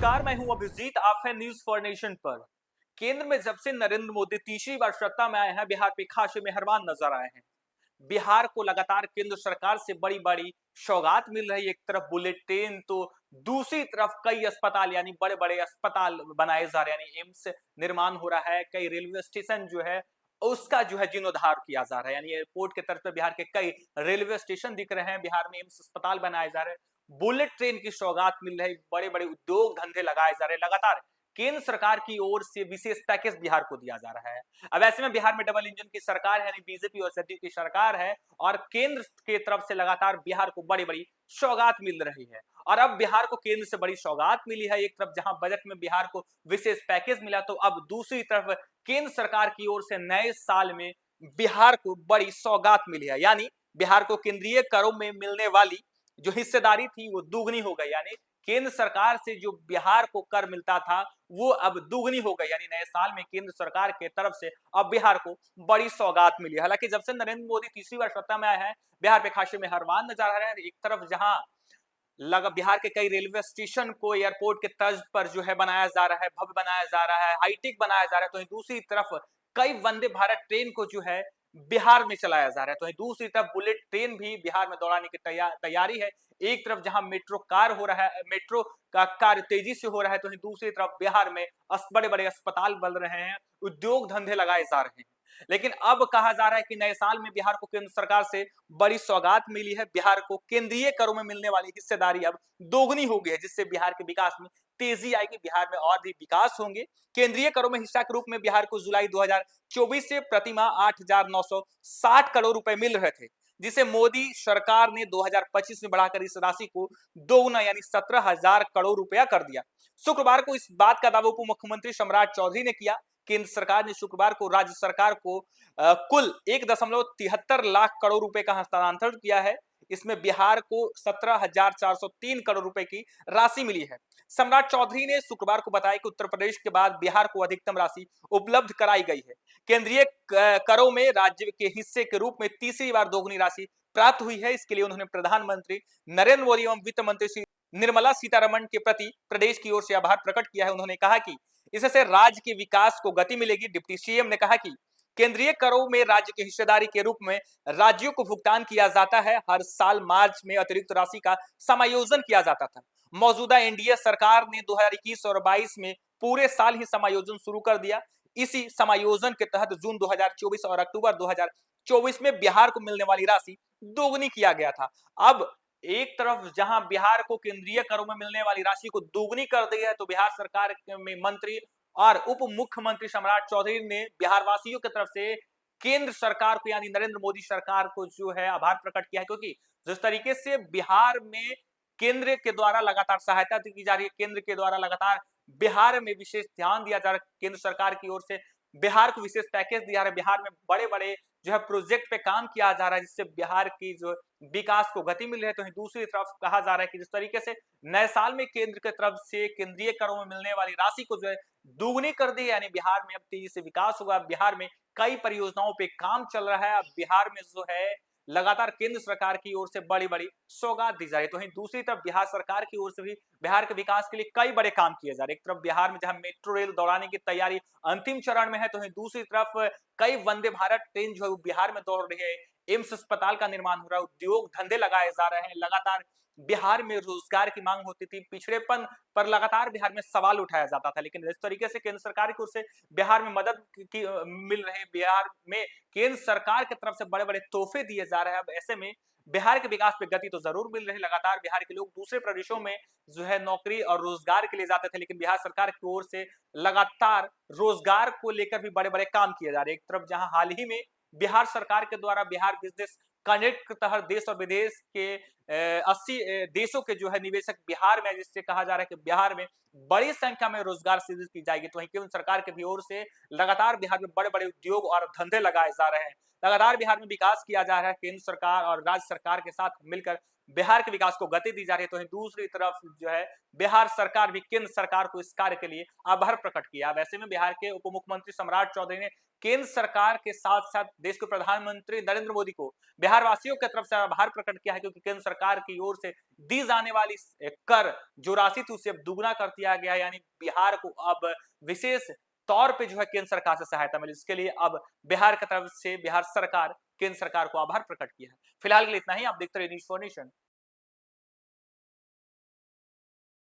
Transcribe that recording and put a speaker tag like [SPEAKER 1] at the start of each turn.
[SPEAKER 1] नमस्कार, मैं हूं अभिजीत। आप है न्यूज फॉर नेशन पर। केंद्र में जब से नरेंद्र मोदी तीसरी बार सत्ता में आए हैं, बिहार पे खासे मेहरबान नजर आए हैं। बिहार को लगातार केंद्र सरकार से बड़ी बड़ी सौगात मिल रही है। एक तरफ बुलेट ट्रेन तो दूसरी तरफ कई अस्पताल यानी बड़े बड़े अस्पताल बनाए जा रहे हैं, यानी एम्स निर्माण हो रहा है। कई रेलवे स्टेशन जो है उसका जो है जीर्णोद्धार किया जा रहा है, यानी एयरपोर्ट के तर्ज पर बिहार के कई रेलवे स्टेशन दिख रहे हैं। बिहार में एम्स अस्पताल बनाए जा रहे हैं, बुलेट ट्रेन की सौगात मिल रही, बड़े बड़े उद्योग धंधे लगाए जा रहे हैं। लगातार केंद्र सरकार की ओर से विशेष पैकेज बिहार को दिया जा रहा है। अब ऐसे में बिहार में डबल इंजन की सरकार है, यानी बीजेपी और जदयू की सरकार है, और केंद्र के तरफ से लगातार बिहार को बड़ी बड़ी सौगात मिल रही है। और अब बिहार को केंद्र से बड़ी सौगात मिली है। एक तरफ जहां बजट में बिहार को विशेष पैकेज मिला, तो अब दूसरी तरफ केंद्र सरकार की ओर से नए साल में बिहार को बड़ी सौगात मिली है। यानी बिहार को केंद्रीय करों में मिलने वाली जो हिस्सेदारी थी वो दुगनी हो गई। यानी केंद्र सरकार से जो बिहार को कर मिलता था वो अब दुगनी हो गई। यानी नए साल में केंद्र सरकार के तरफ से अब बिहार को बड़ी सौगात मिली है। हालांकि जब से नरेंद्र मोदी तीसरी बार सत्ता में आए हैं, बिहार पे खासे मेहरबान नजर आ रहे हैं। एक तरफ जहां लगा बिहार के कई रेलवे स्टेशन को एयरपोर्ट के तर्ज पर जो है बनाया जा रहा है, भव्य बनाया जा रहा है, हाईटेक बनाया जा रहा है, तो दूसरी तरफ कई वंदे भारत ट्रेन को जो है बिहार में चलाया जा रहा है। तो दूसरी तरफ बुलेट ट्रेन भी बिहार में दौड़ाने की तैयारी है। एक तरफ जहां मेट्रो कार हो रहा है, मेट्रो का कार्य तेजी से हो रहा है, तो दूसरी तरफ बिहार में बड़े बड़े अस्पताल बन रहे हैं, उद्योग धंधे लगाए जा रहे हैं। लेकिन अब कहा जा रहा है कि नए साल में बिहार को केंद्र सरकार से बड़ी सौगात मिली है। बिहार को केंद्रीय करों में मिलने वाली हिस्सेदारी अब दोगुनी हो गई है, जिससे बिहार के विकास में तेजी आएगी, बिहार में और भी विकास होंगे। केंद्रीय करों में हिस्सा के रूप में बिहार को जुलाई 2024 से प्रतिमाह 8,960 करोड़ रुपए मिल रहे थे, जिसे मोदी सरकार ने 2025 में बढ़ाकर इस राशि को दोगुना यानी 17,000 करोड़ रुपया कर दिया। शुक्रवार को इस बात का दावा उप मुख्यमंत्री सम्राट चौधरी ने किया। केंद्र सरकार ने शुक्रवार को राज्य सरकार को कुल 1.73 लाख करोड़ रुपए का हस्तांतरण किया है। इसमें बिहार को 17,403 करोड़ रुपए की राशि मिली है। सम्राट चौधरी ने शुक्रवार को बताया कि उत्तर प्रदेश के बाद बिहार को अधिकतम राशि उपलब्ध कराई गई है। केंद्रीय करों में राज्य के हिस्से के रूप में तीसरी बार दोगुनी राशि प्राप्त हुई है। इसके लिए उन्होंने प्रधानमंत्री नरेंद्र मोदी एवं वित्त मंत्री निर्मला सीतारमण के प्रति प्रदेश की ओर से आभार प्रकट किया है। उन्होंने कहा कि इससे राज्य के विकास को गति मिलेगी। डिप्टी सीएम ने कहा कि केंद्रीय करों में राज्य की हिस्सेदारी के रूप में राज्यों को भुगतान किया जाता है। हर साल मार्च में अतिरिक्त राशि का समायोजन किया जाता था। मौजूदा एनडीए सरकार ने 2021 और 22 में पूरे साल ही समायोजन शुरू कर दिया। इसी समायोजन के तहत जून 2024 और अक्टूबर 2024 में बिहार को मिलने वाली राशि दोगुनी किया गया था। अब एक तरफ जहां बिहार को केंद्रीय करों में मिलने वाली राशि को दोगुनी कर दी है, तो बिहार सरकार में मंत्री और उप मुख्यमंत्री सम्राट चौधरी ने बिहार वासियों की तरफ से केंद्र सरकार को यानी नरेंद्र मोदी सरकार को जो है आभार प्रकट किया है। क्योंकि जिस तरीके से बिहार में केंद्र के द्वारा लगातार सहायता दी जा रही है, केंद्र के द्वारा लगातार बिहार में विशेष ध्यान दिया जा रहा है, केंद्र सरकार की ओर से बिहार को विशेष पैकेज दिया जा रहा है, बिहार में बड़े बड़े जो है प्रोजेक्ट पे काम किया जा रहा है, जिससे बिहार की जो विकास को गति मिल रही है। तो दूसरी तरफ कहा जा रहा है कि जिस तरीके से नए साल में केंद्र की तरफ से केंद्रीय करों में मिलने वाली राशि को जो है दुगनी कर दी, यानी बिहार में अब तेजी से विकास होगा। बिहार में कई परियोजनाओं पे काम चल रहा है। अब बिहार में जो है लगातार केंद्र सरकार की ओर से बड़ी बड़ी सौगात दी जा रही है। तो दूसरी तरफ बिहार सरकार की ओर से भी बिहार के विकास के लिए कई बड़े काम किए जा रहे हैं। एक तरफ बिहार में जहां मेट्रो रेल दौड़ाने की तैयारी अंतिम चरण में है, तो दूसरी तरफ कई वंदे भारत ट्रेन जो है बिहार में दौड़ रही है। एम्स अस्पताल का निर्माण हो रहा है, उद्योग धंधे लगाए जा रहे हैं। लगातार बिहार में रोजगार की मांग होती थी, पिछड़ेपन पर लगातार बिहार में सवाल उठाया जाता था, लेकिन इस तरीके से केंद्र सरकार की ओर से बिहार में मदद की मिल रही है। बिहार में केंद्र सरकार की तरफ से बड़े बड़े तोहफे दिए जा रहे हैं। अब ऐसे में बिहार के विकास पे गति तो जरूर मिल रही है। लगातार बिहार के लोग दूसरे प्रदेशों में जो है नौकरी और रोजगार के लिए जाते थे, लेकिन बिहार सरकार की ओर से लगातार रोजगार को लेकर भी बड़े बड़े काम किए जा रहे हैं। एक तरफ जहां हाल ही में बिहार सरकार के द्वारा बिहार बिजनेस कनेक्ट के तहत देश और विदेश के 80 देशों के जो है निवेशक बिहार में, जिससे कहा जा रहा है कि बिहार में बड़ी संख्या में रोजगार सृजित की जाएगी। तो वहीं केंद्र सरकार की ओर से लगातार बिहार में बड़े बड़े उद्योग और धंधे लगाए जा रहे हैं। लगातार बिहार में विकास किया जा रहा है। केंद्र सरकार और राज्य सरकार के साथ मिलकर बिहार के विकास को गति दी जा रही है, तो वहीं दूसरी तरफ जो है बिहार सरकार भी केंद्र सरकार को इस कार्य के लिए आभार प्रकट किया। वैसे में बिहार के उप मुख्यमंत्री सम्राट चौधरी ने केंद्र सरकार के साथ साथ देश के प्रधानमंत्री नरेंद्र मोदी को बिहार वासियों की तरफ से आभार प्रकट किया है, क्योंकि केंद्र सरकार की ओर से दी जाने वाली कर जो राशि थी उसे अब दुगुना कर दिया गया है, यानी बिहार को अब विशेष तौर पे जो है केंद्र सरकार से सहायता मिली। इसके लिए अब बिहार की तरफ से बिहार सरकार केंद्र सरकार को आभार प्रकट किया है। फिलहाल के लिए इतना ही। आप देखते रहिए न्यूज़ फॉर नेशन।